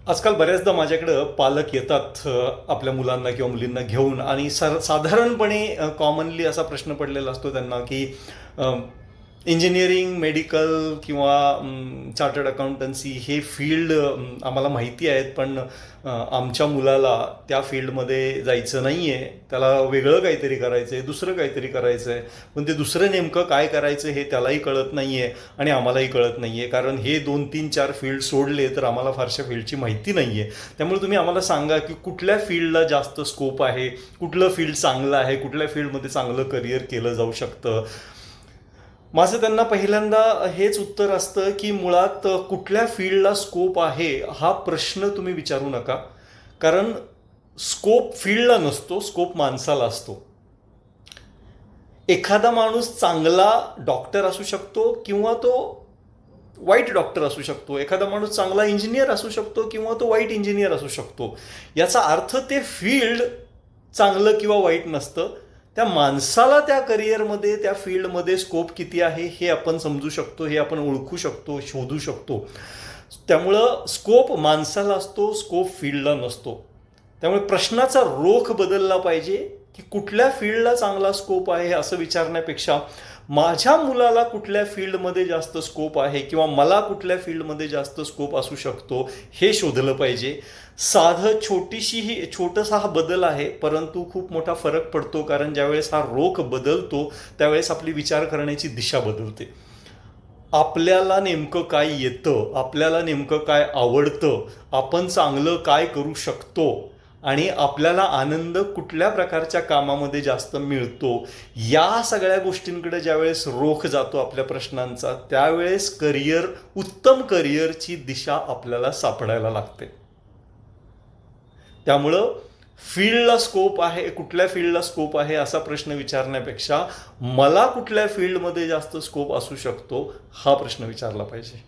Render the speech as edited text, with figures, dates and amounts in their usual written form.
आजकाल बऱ्याचदा माझ्याकडं पालक येतात आपल्या मुलांना किंवा मुलींना घेऊन आणि साधारणपणे कॉमनली असा प्रश्न पडलेला असतो त्यांना की इंजिनिअरिंग, मेडिकल किंवा चार्टर्ड अकाउंटन्सी हे फील्ड आम्हाला माहिती आहेत, पण आमच्या मुलाला त्या फील्डमध्ये जायचं नाही आहे, त्याला वेगळं काहीतरी करायचं आहे, दुसरं काहीतरी करायचं आहे, पण ते दुसरं नेमकं काय करायचं हे त्यालाही कळत नाही आहे आणि आम्हालाही कळत नाही आहे, कारण हे 2-3-4 फील्ड सोडले तर आम्हाला फारशा फील्डची माहिती नाही आहे. त्यामुळे तुम्ही आम्हाला सांगा की कुठल्या फील्डला जास्त स्कोप आहे, कुठलं फील्ड चांगलं आहे, कुठल्या फील्डमध्ये चांगलं करिअर केलं जाऊ शकतं. माझं त्यांना पहिल्यांदा हेच उत्तर असतं की मुळात कुठल्या फील्डला स्कोप आहे हा प्रश्न तुम्ही विचारू नका, कारण स्कोप फील्डला नसतो, स्कोप माणसाला असतो. एखादा माणूस चांगला डॉक्टर असू शकतो किंवा तो वाईट डॉक्टर असू शकतो, एखादा माणूस चांगला इंजिनियर असू शकतो किंवा तो वाईट इंजिनियर असू शकतो. याचा अर्थ ते फील्ड चांगलं किंवा वाईट नसतं, त्या माणसाला त्या करिअरमध्ये, त्या फील्डमध्ये स्कोप किती आहे हे आपण समजू शकतो, हे आपण ओळखू शकतो, शोधू शकतो. त्यामुळं स्कोप माणसाला असतो, स्कोप फील्डला नसतो. त्यामुळे प्रश्नाचा रोख बदलला पाहिजे की कुठल्या फील्डला चांगला स्कोप आहे असं विचारण्यापेक्षा माझ्या मुलाला कुठल्या फील्डमध्ये जास्त स्कोप आहे किंवा मला कुठल्या फील्डमध्ये जास्त स्कोप असू शकतो हे शोधलं पाहिजे. साधं छोटासा हा बदल आहे, परंतु खूप मोठा फरक पडतो, कारण ज्यावेळेस हा रोख बदलतो त्यावेळेस आपली विचार करण्याची दिशा बदलते. आपल्याला नेमकं काय येतं, आपल्याला नेमकं काय आवडतं, आपण चांगलं काय करू शकतो आणि आपल्याला आनंद कुठल्या प्रकारच्या कामामध्ये जास्त मिळतो, या सगळ्या गोष्टींकडे ज्यावेळेस रोख जातो आपल्या प्रश्नांचा, त्यावेळेस उत्तम करिअरची दिशा आपल्याला सापडायला लागते. त्यामुळं फील्डला स्कोप आहे, कुठल्या फील्डला स्कोप आहे असा प्रश्न विचारण्यापेक्षा मला कुठल्या फील्डमध्ये जास्त स्कोप असू शकतो हा प्रश्न विचारला पाहिजे.